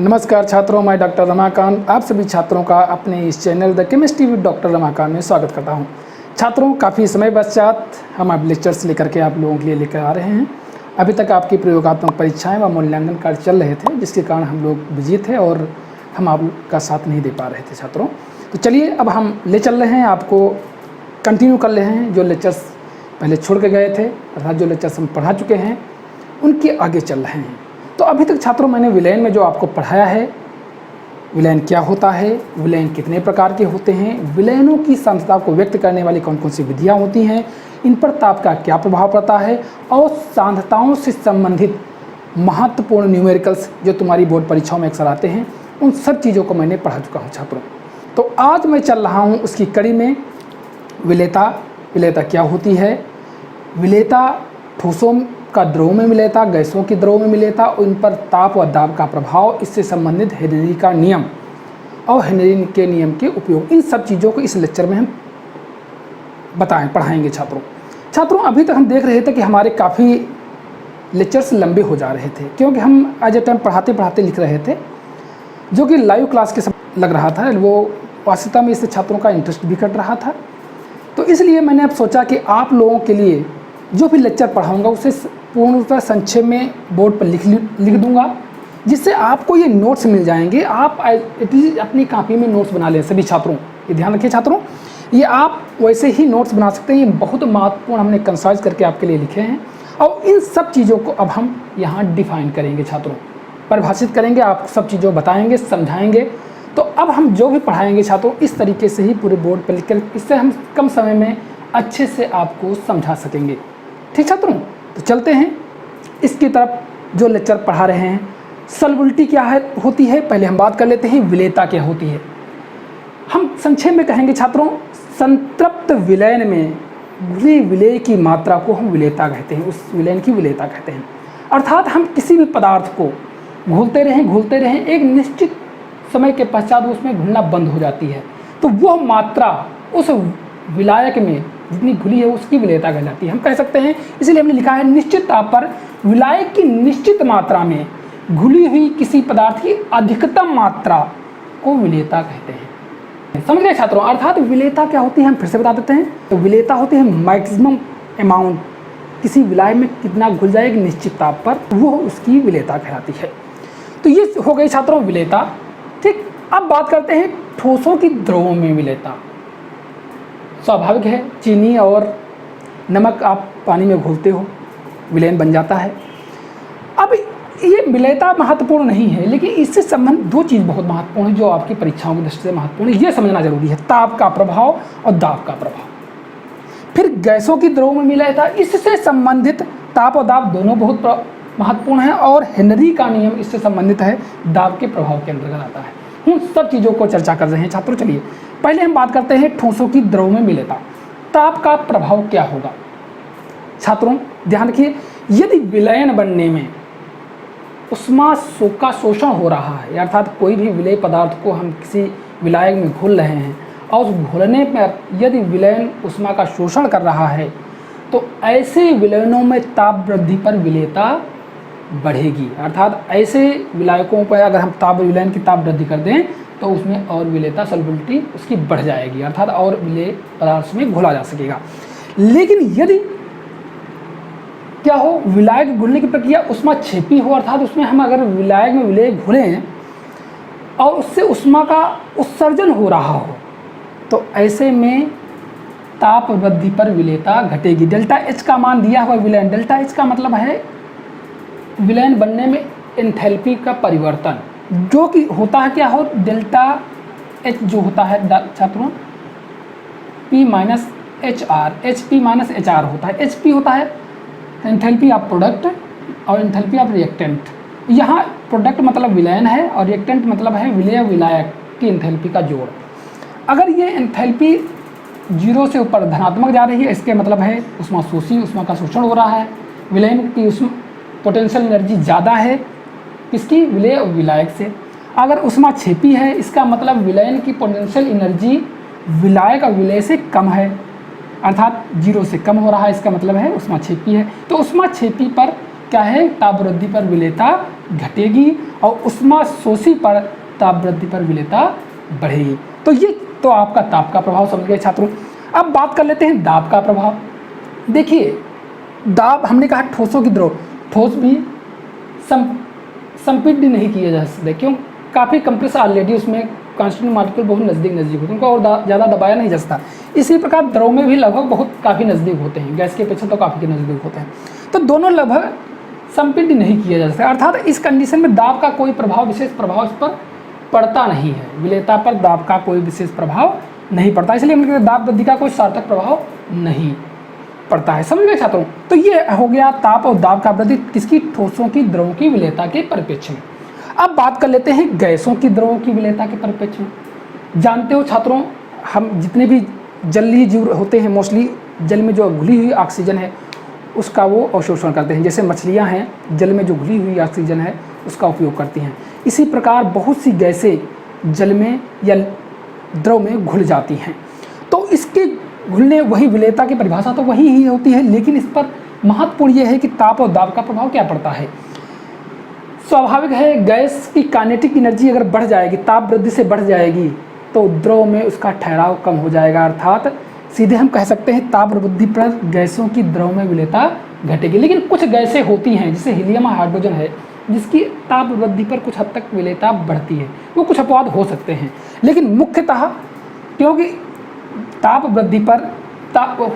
नमस्कार छात्रों, मैं डॉक्टर रमाकांत आप सभी छात्रों का अपने इस channel the chemistry with doctor Ramakant में स्वागत करता हूं। छात्रों, काफ़ी समय पश्चात हम अब लेक्चर्स लेकर के आप लोगों के लिए लेकर आ रहे हैं। अभी तक आपकी प्रयोगात्मक परीक्षाएं व मूल्यांकन कार्य चल रहे थे, जिसके कारण हम लोग बिजी थे और हम आपका साथ नहीं दे पा रहे थे छात्रों। तो चलिए अब हम ले चल रहे हैं, आपको कंटिन्यू कर रहे हैं। जो लेक्चर्स पहले छोड़ के गए थे अर्थात जो लेक्चर्स हम पढ़ा चुके हैं उनके आगे चल रहे हैं। तो अभी तक छात्रों मैंने विलयन में जो आपको पढ़ाया है, विलयन क्या होता है, विलयन कितने प्रकार के होते हैं, विलयनों की सांद्रता को व्यक्त करने वाली कौन कौन सी विधियाँ होती हैं, इन पर ताप का क्या प्रभाव पड़ता है और सांद्रताओं से संबंधित महत्वपूर्ण न्यूमेरिकल्स जो तुम्हारी बोर्ड परीक्षाओं में अक्सर आते हैं, उन सब चीज़ों को मैंने पढ़ा चुका हूँ छात्रों। तो आज मैं चल रहा हूँ उसकी कड़ी में विलेयता। विलेयता क्या होती है, विलेयता ठोसों का द्रव में विलेयता, गैसों की द्रव में विलेयता, उन पर ताप व दाब का प्रभाव, इससे संबंधित हेनरी का नियम और हेनरी के नियम के उपयोग, इन सब चीज़ों को इस लेक्चर में हम पढ़ाएंगे छात्रों। अभी तक हम देख रहे थे कि हमारे काफ़ी लेक्चर्स लंबे हो जा रहे थे, क्योंकि हम एज ए टाइम पढ़ाते पढ़ाते लिख रहे थे, जो कि लाइव क्लास के सब लग रहा था। वो वास्तविकता में इससे छात्रों का इंटरेस्ट भी घट रहा था। तो इसलिए मैंने अब सोचा कि आप लोगों के लिए जो भी लेक्चर पढ़ाऊँगा उसे पूर्णतः संक्षेप में बोर्ड पर लिख दूंगा, जिससे आपको ये नोट्स मिल जाएंगे। आप एटलीस्ट अपनी कॉपी में नोट्स बना लें सभी छात्रों। ये ध्यान रखिए छात्रों, ये आप वैसे ही नोट्स बना सकते हैं। ये बहुत महत्वपूर्ण हमने कंसाइज करके आपके लिए लिखे हैं और इन सब चीज़ों को अब हम यहाँ डिफाइन करेंगे छात्रों, परिभाषित करेंगे, आप सब चीज़ों बताएंगे, समझाएंगे। तो अब हम जो भी पढ़ाएंगे छात्रों इस तरीके से ही पूरे बोर्ड पर लिखकर, इससे हम कम समय में अच्छे से आपको समझा सकेंगे। ठीक छात्रों, तो चलते हैं इसकी तरफ। जो लेक्चर पढ़ा रहे हैं, सॉल्युबिलिटी क्या होती है, पहले हम बात कर लेते हैं विलेयता क्या होती है। हम संक्षेप में कहेंगे छात्रों, संतृप्त विलयन में घुली विलेय की मात्रा को हम विलेयता कहते हैं, उस विलयन की विलेयता कहते हैं। अर्थात हम किसी भी पदार्थ को घुलते रहें, एक निश्चित समय के पश्चात उसमें घुलना बंद हो जाती है, तो वह मात्रा उस विलायक में जितनी घुली है उसकी विलेयता कहलाती है। हम कह सकते हैं, इसलिए हमने लिखा है निश्चित ताप पर विलायक की निश्चित मात्रा में घुली हुई किसी पदार्थ की अधिकतम मात्रा को विलेयता कहते हैं। समझ गए छात्रों? अर्थात विलेयता क्या होती है हम फिर से बता देते हैं। तो विलेयता होती है मैक्सिमम अमाउंट, किसी विलायक में कितना घुल जाए एक निश्चित ताप पर, वो उसकी विलेयता कहलाती है। तो ये हो गई छात्रों विलेयता। ठीक, अब बात करते हैं ठोसों की द्रवों में विलेयता। स्वाभाविक है, चीनी और नमक आप पानी में घोलते हो, विलयन बन जाता है। अब ये विलेयता महत्वपूर्ण नहीं है, लेकिन इससे संबंधित दो चीज़ बहुत महत्वपूर्ण है जो आपकी परीक्षाओं की दृष्टि से महत्वपूर्ण है, ये समझना जरूरी है। ताप का प्रभाव और दाब का प्रभाव। फिर गैसों की द्रव में विलेयता, इससे संबंधित ताप और दाब दोनों बहुत महत्वपूर्ण है, और हेनरी का नियम इससे संबंधित है, दाब के प्रभाव के अंतर्गत आता है। उन सब चीज़ों को चर्चा कर रहे हैं छात्रों। चलिए पहले हम बात करते हैं ठोसों की द्रव में विलेयता। ताप का प्रभाव क्या होगा छात्रों? ध्यान रखिए, यदि विलयन बनने में उष्मा का शोषण हो रहा है, अर्थात कोई भी विलेय पदार्थ को हम किसी विलायक में घोल रहे हैं और उस घोलने पर यदि विलयन उष्मा का शोषण कर रहा है, तो ऐसे विलयनों में ताप वृद्धि पर विलेयता बढ़ेगी। अर्थात ऐसे विलायकों पर अगर हम ताप विलयन की ताप वृद्धि कर दें तो उसमें और विलेयता सॉल्युबिलिटी उसकी बढ़ जाएगी, अर्थात और विलेय पदार्थ में घोला जा सकेगा। लेकिन यदि क्या हो, विलायक घुलने की प्रक्रिया उष्मा छेपी हो, अर्थात उसमें हम अगर विलायक में विलेय घुलें और उससे उष्मा का उत्सर्जन हो रहा हो, तो ऐसे में ताप वृद्धि पर विलेयता घटेगी। डेल्टा एच का मान दिया हुआ विलयन, डेल्टा एच का मतलब है विलयन बनने में एंथैल्पी का परिवर्तन, जो कि होता है क्या हो, डेल्टा एच जो होता है छात्रों P minus H R, H P minus H R होता है। एच पी होता है एंथैल्पी ऑफ प्रोडक्ट और एंथैल्पी ऑफ रिएक्टेंट। यहाँ प्रोडक्ट मतलब विलयन है और रिएक्टेंट मतलब है विलेय विलायक की एंथैल्पी का जोड़। अगर ये एंथैल्पी 0 से ऊपर धनात्मक जा रही है, इसके मतलब है उष्मा का शोषण हो रहा है, विलयन की पोटेंशियल एनर्जी ज़्यादा है किसकी, विलेय और विलायक से। अगर उष्मा छेपी है, इसका मतलब विलयन की पोटेंशियल एनर्जी विलायक और विलेय से कम है, अर्थात 0 से कम हो रहा है, इसका मतलब है उष्मा छेपी है। तो उष्मा छेपी पर क्या है, ताप वृद्धि पर विलेयता घटेगी और उष्मा शोषी पर ताप वृद्धि पर विलेयता बढ़ेगी। तो ये तो आपका ताप का प्रभाव समझ गए छात्रों। अब बात कर लेते हैं दाब का प्रभाव। देखिए दाब हमने कहा ठोसों की द्रव, ठोस भी संपीड़ित नहीं किए जा सकते, क्यों? काफ़ी कंप्रेस ऑलरेडी उसमें कॉन्स्टिट्यूएंट मॉलिक्यूल बहुत नज़दीक होते हैं, उनको और ज़्यादा दबाया नहीं जा सकता। इसी प्रकार द्रव में भी लगभग बहुत काफ़ी नज़दीक होते हैं, गैस के अपेक्षा तो काफ़ी नज़दीक होते हैं। तो दोनों लगभग संपीड़ित नहीं किया जा सकता, अर्थात इस कंडीशन में दाब का कोई प्रभाव, विशेष प्रभाव इस पर पड़ता नहीं है। विलेयता पर दाब का कोई विशेष प्रभाव नहीं पड़ता, इसलिए हम कहते हैं दाब वृद्धि का कोई सार्थक प्रभाव नहीं पड़ता है। समझ गए छात्रों? तो ये हो गया ताप और दाब का वृद्धि किसकी? ठोसों की द्रवों की विलेयता के परिप्रेक्ष्य में। अब बात कर लेते हैं गैसों की द्रवों की विलेयता के परिप्रेक्ष्य में। जानते हो छात्रों, हम जितने भी जलीय जीव होते हैं, मोस्टली जल में जो घुली हुई ऑक्सीजन है उसका वो अवशोषण करते हैं। जैसे मछलियां हैं, जल में जो घुली हुई ऑक्सीजन है उसका उपयोग करती हैं। इसी प्रकार बहुत सी गैसें जल में या द्रव में घुल जाती हैं। तो इसके घुलने, वही विलेयता की परिभाषा तो वही ही होती है, लेकिन इस पर महत्वपूर्ण यह है कि ताप और दाब का प्रभाव क्या पड़ता है। स्वाभाविक है, गैस की काइनेटिक एनर्जी अगर बढ़ जाएगी, ताप वृद्धि से बढ़ जाएगी, तो द्रव में उसका ठहराव कम हो जाएगा, अर्थात सीधे हम कह सकते हैं ताप वृद्धि पर गैसों की द्रव में विलेयता घटेगी। लेकिन कुछ गैसें होती हैं, जैसे हीलियम और हाइड्रोजन है, जिसकी ताप वृद्धि पर कुछ हद तक विलेयता बढ़ती है, वो कुछ अपवाद हो सकते हैं। लेकिन मुख्यतः क्योंकि ताप वृद्धि पर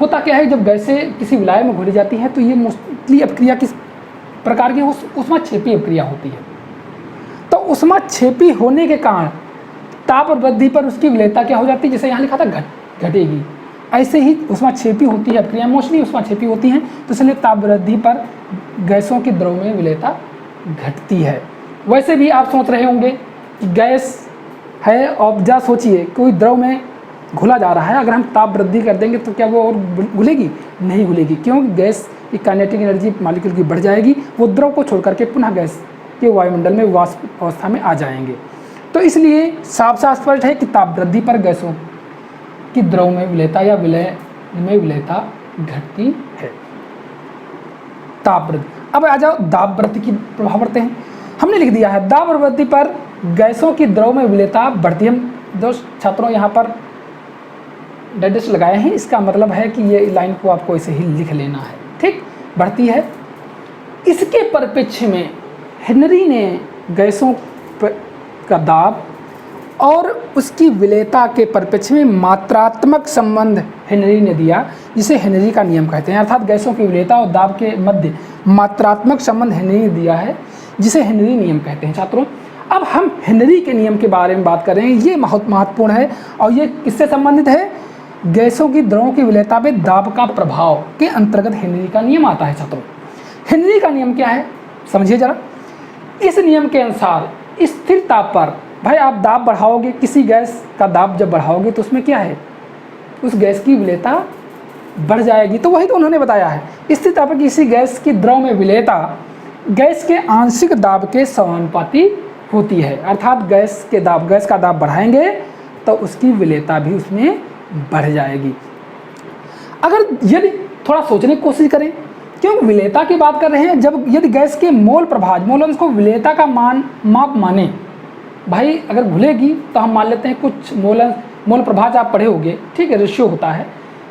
होता क्या है, जब गैसें किसी विलाय में घुली जाती हैं तो ये मोस्टली अपक्रिया किस प्रकार की ऊष्माक्षेपी अपक्रिया होती है। तो ऊष्माक्षेपी होने के कारण ताप वृद्धि पर उसकी विलेयता क्या हो जाती है, जैसे यहाँ लिखा था घटेगी, ऐसे ही ऊष्माक्षेपी होती है अपक्रिया, मोस्टली ऊष्माक्षेपी होती हैं, तो इसलिए ताप वृद्धि पर गैसों की द्रव में विलेयता घटती है। वैसे भी आप सोच रहे होंगे कि गैस है और जा सोचिए कोई द्रव में घुला जा रहा है, अगर हम ताप वृद्धि कर देंगे तो क्या वो और घुलेगी? नहीं घुलेगी, क्योंकि गैस की काइनेटिक एनर्जी मॉलिक्यूल की बढ़ जाएगी, वो द्रव को छोड़ करके पुनः गैस के वायुमंडल में वाष्प अवस्था में आ जाएंगे। तो इसलिए साफ साफ स्पष्ट है कि ताप वृद्धि पर गैसों की द्रव में विलेयता या विलय में विलेयता घटती है। ताप वृद्धि। अब आ जाओ दाब वृद्धि की प्रभाव बढ़ते हैं। हमने लिख दिया है दाब वृद्धि पर गैसों की द्रव में विलेयता बढ़ती है। हम दो छात्रों यहाँ पर डेडेस्ट लगाए हैं, इसका मतलब है कि ये लाइन को आपको ऐसे ही लिख लेना है, ठीक? बढ़ती है। इसके परिप्रेक्ष्य में हेनरी ने गैसों का दाब और उसकी विलेयता के परिप्रेक्ष्य में मात्रात्मक संबंध हेनरी ने दिया, जिसे हेनरी का नियम कहते हैं। अर्थात गैसों की विलेयता और दाब के मध्य मात्रात्मक संबंध हेनरी ने दिया है, जिसे हेनरी नियम कहते हैं। छात्रों, अब हम हेनरी के नियम के बारे में बात कर रहे हैं। ये बहुत महत्वपूर्ण है और ये किससे संबंधित है? गैसों की द्रवों की विलेयता में दाब का प्रभाव के अंतर्गत हेनरी का नियम आता है। छात्रों, हेनरी का नियम क्या है समझिए जरा। इस नियम के अनुसार स्थिर ताप पर भाई आप दाब बढ़ाओगे, किसी गैस का दाब जब बढ़ाओगे तो उसमें क्या है, उस गैस की विलेयता बढ़ जाएगी। तो वही तो उन्होंने बताया है, स्थिर ताप पर किसी गैस की द्रव में विलेयता गैस के आंशिक दाब के समानुपाती होती है। अर्थात गैस का दाब बढ़ाएंगे तो उसकी विलेयता भी उसमें बढ़ जाएगी। अगर यदि थोड़ा सोचने की कोशिश करें, क्यों विलेयता की बात कर रहे हैं, जब यदि गैस के मोल प्रभाज मोल अंश को विलेयता का माप माने, भाई अगर घुलेगी तो हम मान लेते हैं कुछ मोल प्रभाज आप पढ़े होंगे, ठीक है, रेशियो होता है।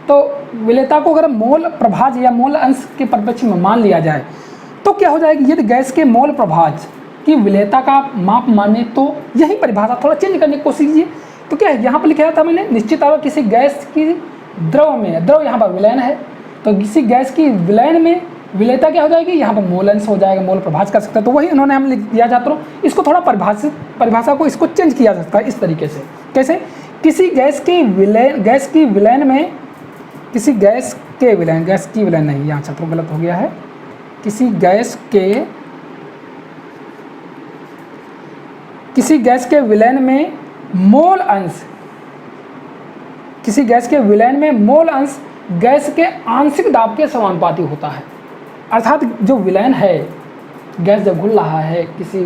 तो विलेयता को अगर मोल प्रभाज या मोल अंश के परिप्रेक्ष्य में मान लिया जाए तो क्या हो जाएगी, यदि गैस के मोल प्रभाज की विलेयता का माप माने तो यही परिभाषा थोड़ा चेंज करने की कोशिश कीजिए। तो क्या है, यहाँ पर लिखा था मैंने, निश्चित तौर पर किसी गैस की द्रव में, द्रव यहाँ पर विलयन है, तो किसी गैस की विलयन में विलेयता क्या हो जाएगी, यहाँ पर मोल अंश हो जाएगा, मोल प्रभाज कर सकते हैं। तो वही उन्होंने हम लिख दिया छात्रों, इसको थोड़ा परिभाषा को इसको चेंज किया जा सकता है इस तरीके से। कैसे? किसी गैस की विलयन में, किसी गैस की विलयन नहीं, यहाँ छात्रों गलत हो गया है, किसी गैस के विलयन में मोल अंश, किसी गैस के विलयन में मोल अंश गैस के आंशिक दाब के समानुपाती होता है। अर्थात जो विलयन है, गैस जब घुल रहा है किसी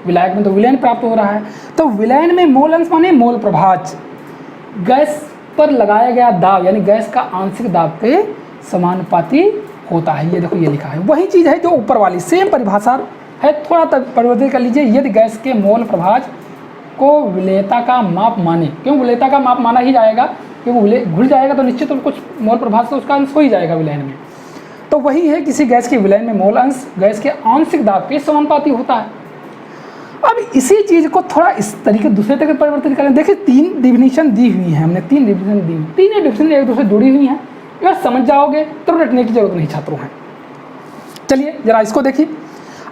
विलायक में तो विलयन प्राप्त हो रहा है, तो विलयन में मोल अंश माने मोल प्रभाज गैस पर लगाया गया दाब यानी गैस का आंशिक दाब के समानुपाती होता है। ये देखो ये लिखा है, वही चीज़ है जो ऊपर वाली सेम परिभाषा है, थोड़ा परिवर्तित कर लीजिए। यदि गैस के मोल प्रभाज को विलेयता का माप माने, क्यों विलेयता का माप माना ही जाएगा, क्योंकि घुल जाएगा तो निश्चित रूप कुछ मोल प्रभाज से उसका अंश हो ही जाएगा विलयन में। तो वही है, किसी गैस के विलयन में मोल अंश गैस के आंशिक दाब के समानुपाती होता है। अब इसी चीज़ को थोड़ा इस तरीके दूसरे तरीके परिवर्तित करें। देखिए 3 डिफिनीशन दी हुई है हमने, 3 डिफिनीशन दी हुई, तीनों डिफिनीशन एक दूसरे से जुड़ी हुई हैं। अगर समझ जाओगे तो रटने की जरूरत नहीं छात्रों है। चलिए जरा इसको देखिए।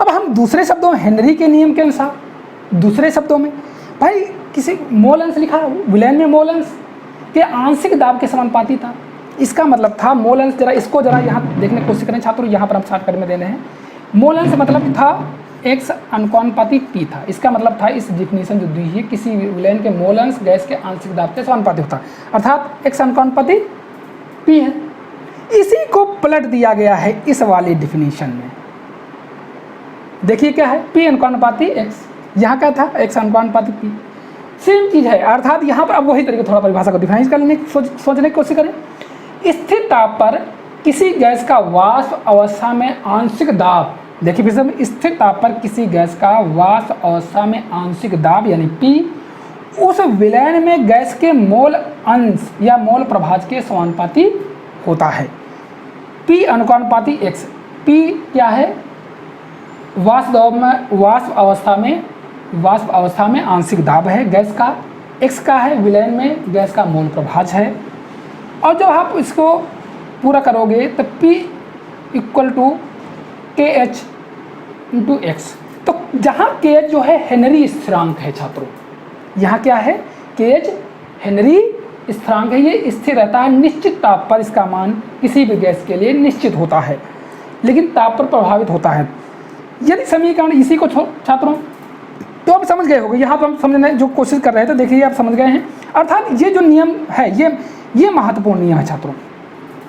अब हम दूसरे शब्दों में हेनरी के नियम के अनुसार, दूसरे शब्दों में भाई किसी मोल अंश लिखा, विलयन में मोल अंश के आंशिक दाब के समानुपाती था। इसका मतलब था मोल अंश, जरा इसको जरा यहाँ देखने की कोशिश करें छात्रों, यहाँ पर हम शॉर्टकट में देने हैं। मोल अंश मतलब था x अनुपाती p था। इसका मतलब था, इस डिफिनीशन जो दी है, किसी विलयन के मोल अंश गैस के आंशिक दाब के समानुपाती होता है, अर्थात x अनुपाती p है। इसी को पलट दिया गया है इस वाली डिफिनीशन में। देखिए क्या है, p अनुपाती x, यहाँ क्या था x अनुपाती p, सेम चीज़ है। अर्थात यहाँ पर अब वही तरीके थोड़ा परिभाषा को डिफाइन करने सोचने की कोशिश करें। स्थिर ताप पर किसी गैस का वाष्प अवस्था में आंशिक दाब, देखिए फिर से, स्थिर ताप पर किसी गैस का वाष्प अवस्था में आंशिक दाब यानी P उस विलयन में गैस के मोल अंश या मोल प्रभाज के समानुपाती होता है। P अनुपाती x, P क्या है, वाष्प अवस्था में आंशिक दाब है गैस का, x का है विलयन में गैस का मोल प्रभाज है। और जब आप इसको पूरा करोगे तो P equal to KH into x. तो जहाँ KH जो है हेनरी स्थिरांक है छात्रों, यहाँ क्या है, KH हेनरी स्थिरांक है, ये स्थिर रहता है। निश्चित ताप पर इसका मान किसी भी गैस के लिए निश्चित होता है, लेकिन ताप पर प्रभावित होता है। यदि समीकरण इसी को छात्रों तो आप समझ गए होंगे, यहाँ पर हम समझने जो कोशिश कर रहे थे, देखिए आप समझ गए हैं। अर्थात ये जो नियम है ये महत्वपूर्ण नियम है छात्रों,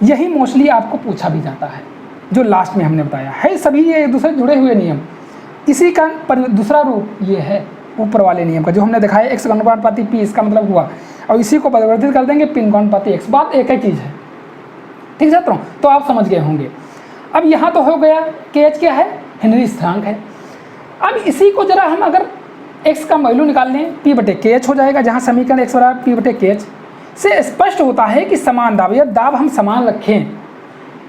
यही मोस्टली आपको पूछा भी जाता है, जो लास्ट में हमने बताया है। सभी ये एक दूसरे जुड़े हुए नियम, इसी का दूसरा रूप ये है ऊपर वाले नियम का, जो हमने दिखाया x अनुपाती p, इसका मतलब हुआ, और इसी को परिवर्तित कर देंगे p अनुपाती x, बात एक ही चीज़ है। ठीक है छात्रों, तो आप समझ गए होंगे। अब यहाँ तो हो गया KH क्या है, हेनरी स्थिरांक है। अब इसी को जरा हम अगर x का वैल्यू निकाल लें, p/kh हो जाएगा, जहाँ समीकरण x बराबर p/kh से स्पष्ट होता है कि समान दाब या दाब हम समान रखें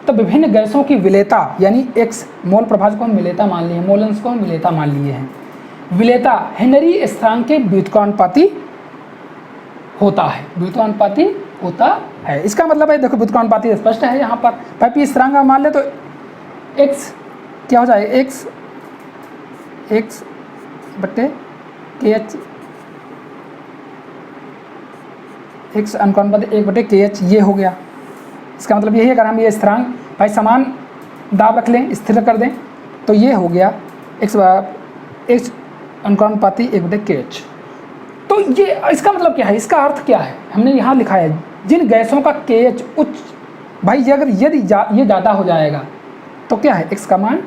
तो विभिन्न गैसों की विलेयता यानी x मोल प्रभाज को हम विलेयता मान लिए, मोल अंश को हम विलेयता मान लिए हैं। विलेयता हेनरी स्थिरांक के व्युत्क्रमानुपाती होता है, व्युत्क्रमानुपाती होता है। इसका मतलब है, देखो व्युत्क्रमानुपाती स्पष्ट है यहाँ पर, भाई p स्थिरांक मान ले तो x क्या हो जाए, x बट्टे KH, x अनुपाती 1/KH ये हो गया। इसका मतलब यही है, अगर हम ये स्थिरांक भाई समान दाब रख लें, स्थिर कर दें, तो ये हो गया x अनुपाती 1/KH। तो ये इसका मतलब क्या है, इसका अर्थ क्या है, हमने यहाँ लिखा है जिन गैसों का KH उच्च, भाई अगर यदि ये ज़्यादा हो जाएगा तो क्या है, x का मान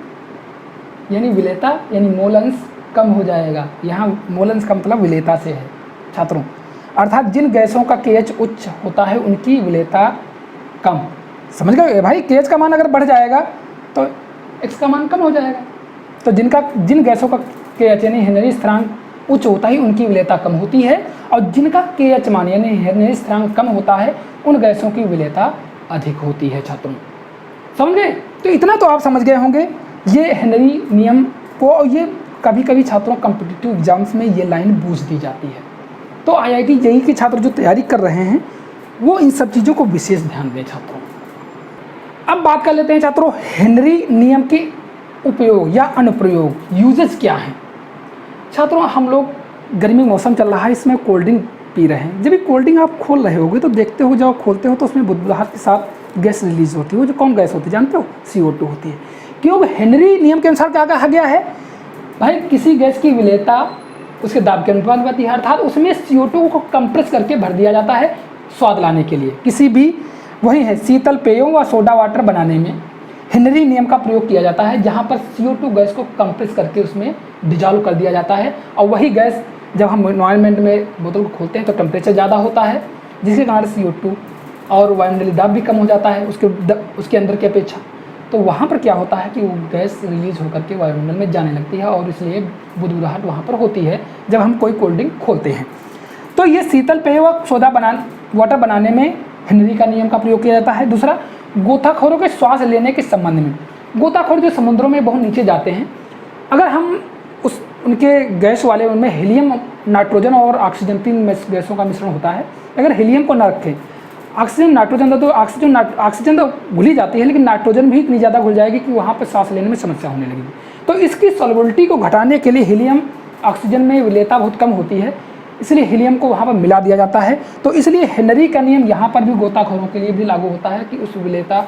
यानी विलेयता यानी मोल अंश कम हो जाएगा। यहाँ मोल अंश का मतलब विलेयता से है छात्रों, अर्थात जिन गैसों का KH उच्च होता है उनकी विलेयता कम। समझ गए भाई, KH का मान अगर बढ़ जाएगा तो x का मान कम हो जाएगा। तो जिन गैसों का KH यानी हेनरी स्थिरांक उच्च होता है उनकी विलेयता कम होती है, और जिनका KH मान यानी हेनरी स्थिरांक कम होता है उन गैसों की विलेयता अधिक होती है छात्रों। समझ गए, तो इतना तो आप समझ गए होंगे ये हेनरी नियम को। और ये कभी कभी छात्रों कॉम्पिटिटिव एग्जाम्स में ये लाइन पूछ दी जाती है, तो IIT JEE के छात्र जो तैयारी कर रहे हैं वो इन सब चीज़ों को विशेष ध्यान दें छात्रों। अब बात कर लेते हैं छात्रों हेनरी नियम के उपयोग या अनुप्रयोग, यूजेस क्या हैं। छात्रों हम लोग गर्मी मौसम चल रहा है, इसमें कोल्ड ड्रिंक पी रहे हैं। जब भी कोल्ड ड्रिंक आप खोल रहे होगे तो देखते हो, जब खोलते हो तो उसमें बुदबुदाहट के साथ गैस रिलीज होती है। वो जो कौन गैस होती है जानते हो, CO2 होती है। क्यों, हेनरी नियम के अनुसार क्या कहा गया है भाई, किसी गैस की विलेयता उसके दाब के अनुपाती है, अर्थात उसमें CO2 को कंप्रेस करके भर दिया जाता है स्वाद लाने के लिए। किसी भी वही है शीतल पेयों व सोडा वाटर बनाने में हेनरी नियम का प्रयोग किया जाता है, जहाँ पर CO2 गैस को कंप्रेस करके उसमें डिजॉल्व कर दिया जाता है। और वही गैस जब हम एनवायरनमेंट में बोतल को खोलते हैं तो टेम्परेचर ज़्यादा होता है, जिसके कारण CO2 और वायुमंडलीय दाब भी कम हो जाता है उसके अंदर की अपेक्षा। तो वहाँ पर क्या होता है कि वो गैस रिलीज होकर के वायुमंडल में जाने लगती है और इसलिए बुदबुदाहट वहाँ पर होती है जब हम कोई कोल्ड ड्रिंक खोलते हैं। तो ये शीतल पेय व सोडा वाटर बनाने में हेनरी का नियम का प्रयोग किया जाता है। दूसरा, गोताखोरों के श्वास लेने के संबंध में, गोताखोर जो समुद्रों में बहुत नीचे जाते हैं, अगर हम उनके गैस वाले उनमें हीलियम, नाइट्रोजन और ऑक्सीजन 3 गैसों का मिश्रण होता है, अगर हीलियम को न रखें, ऑक्सीजन नाइट्रोजन तो ऑक्सीजन तो घुल ही जाती है, लेकिन नाइट्रोजन भी इतनी ज़्यादा घुल जाएगी कि वहाँ पर सांस लेने में समस्या होने लगेगी। तो इसकी सॉल्युबिलिटी को घटाने के लिए हीलियम ऑक्सीजन में विलेयता बहुत कम होती है, इसलिए हीलियम को वहाँ पर मिला दिया जाता है। तो इसलिए हेनरी का नियम यहाँ पर भी गोताखोरों के लिए भी लागू होता है कि उस विलेयता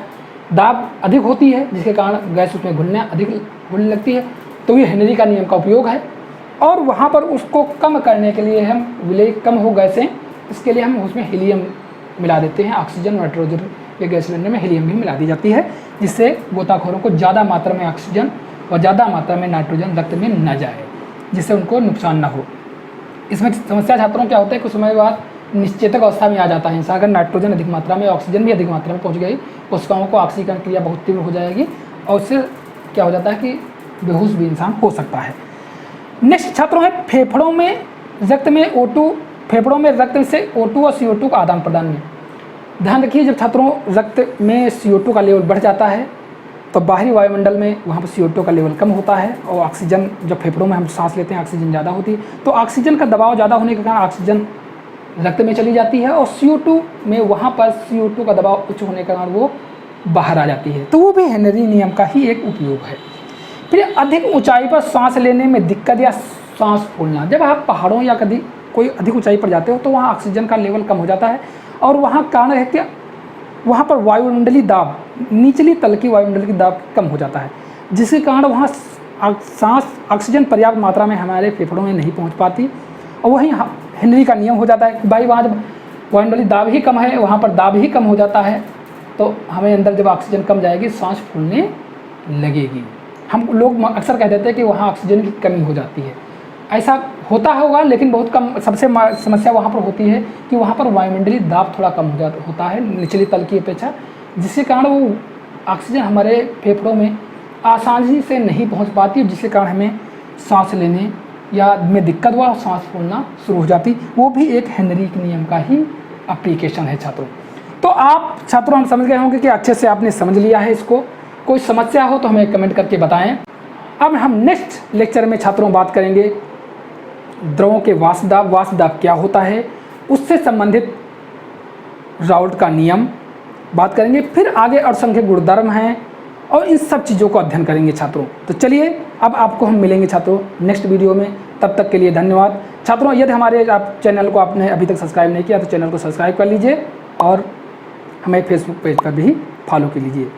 दाब अधिक होती है, जिसके कारण गैस उसमें घुलने लगती है। तो ये हेनरी का नियम का उपयोग है। और वहाँ पर उसको कम करने के लिए हम विलेय कम हो गैसें, इसके लिए हम उसमें हीलियम मिला देते हैं। ऑक्सीजन, नाइट्रोजन ये गैस सिलेंडर में हीलियम भी मिला दी जाती है, जिससे गोताखोरों को ज़्यादा मात्रा में ऑक्सीजन और ज़्यादा मात्रा में नाइट्रोजन रक्त में न जाए, जिससे उनको नुकसान ना हो। इसमें समस्या छात्रों क्या होता है, कुछ समय बाद निश्चेतक अवस्था में आ जाता है इंसान। अगर नाइट्रोजन अधिक मात्रा में, ऑक्सीजन भी अधिक मात्रा में पहुँच गई, कोशिकाओं को ऑक्सीकरण क्रिया बहुत तीव्र हो जाएगी और उससे क्या हो जाता है कि बेहोश भी इंसान हो सकता है। नेक्स्ट छात्रों है फेफड़ों में रक्त से O2 और CO2 का आदान प्रदान में। ध्यान रखिए, जब छात्रों रक्त में CO2 का लेवल बढ़ जाता है तो बाहरी वायुमंडल में वहाँ पर CO2 का लेवल कम होता है और ऑक्सीजन, जब फेफड़ों में हम सांस लेते हैं ऑक्सीजन ज़्यादा होती है, तो ऑक्सीजन का दबाव ज़्यादा होने के कारण ऑक्सीजन रक्त में चली जाती है और CO2 में वहाँ पर CO2 का दबाव उच्च होने के कारण वो बाहर आ जाती है। तो वो भी हेनरी नियम का ही एक उपयोग है। फिर अधिक ऊंचाई पर सांस लेने में दिक्कत या सांस फूलना, जब आप पहाड़ों या कभी कोई अधिक ऊंचाई पर जाते हो तो वहाँ ऑक्सीजन का लेवल कम हो जाता है और वहाँ कारण है कि वहाँ पर वायुमंडलीय दाब, निचली तल की वायुमंडलीय दाब कम हो जाता है, जिसके कारण वहाँ सांस ऑक्सीजन पर्याप्त मात्रा में हमारे फेफड़ों में नहीं पहुँच पाती और वहीं हेनरी का नियम हो जाता है कि भाई वहाँ जब वायुमंडलीय दाब ही कम है, वहाँ पर दाब ही कम हो जाता है, तो हमें अंदर जब ऑक्सीजन कम जाएगी सांस फूलने लगेगी। हम लोग अक्सर कह देते हैं कि वहाँ ऑक्सीजन की कमी हो जाती है, ऐसा होता होगा, लेकिन बहुत कम। सबसे समस्या वहाँ पर होती है कि वहाँ पर वायुमंडलीय दाब थोड़ा कम होता है निचली तल की अपेक्षा, जिसके कारण वो ऑक्सीजन हमारे फेफड़ों में आसानी से नहीं पहुँच पाती, जिसके कारण हमें सांस लेने या में दिक्कत हुआ, सांस फूलना शुरू हो जाती। वो भी एक हेनरी के नियम का ही एप्लीकेशन है छात्रों। तो आप छात्रों हम समझ गए होंगे कि अच्छे से आपने समझ लिया है इसको। कोई समस्या हो तो हमें कमेंट करके बताएं। अब हम नेक्स्ट लेक्चर में छात्रों बात करेंगे द्रवों के वाष्पदाब क्या होता है, उससे संबंधित राउल्ट का नियम बात करेंगे। फिर आगे असंख्य गुणधर्म हैं और इन सब चीज़ों को अध्ययन करेंगे छात्रों। तो चलिए अब आपको हम मिलेंगे छात्रों नेक्स्ट वीडियो में। तब तक के लिए धन्यवाद छात्रों। यदि हमारे चैनल को आपने अभी तक सब्सक्राइब नहीं किया तो चैनल को सब्सक्राइब कर लीजिए और हमें फेसबुक पेज पर भी फॉलो कर लीजिए।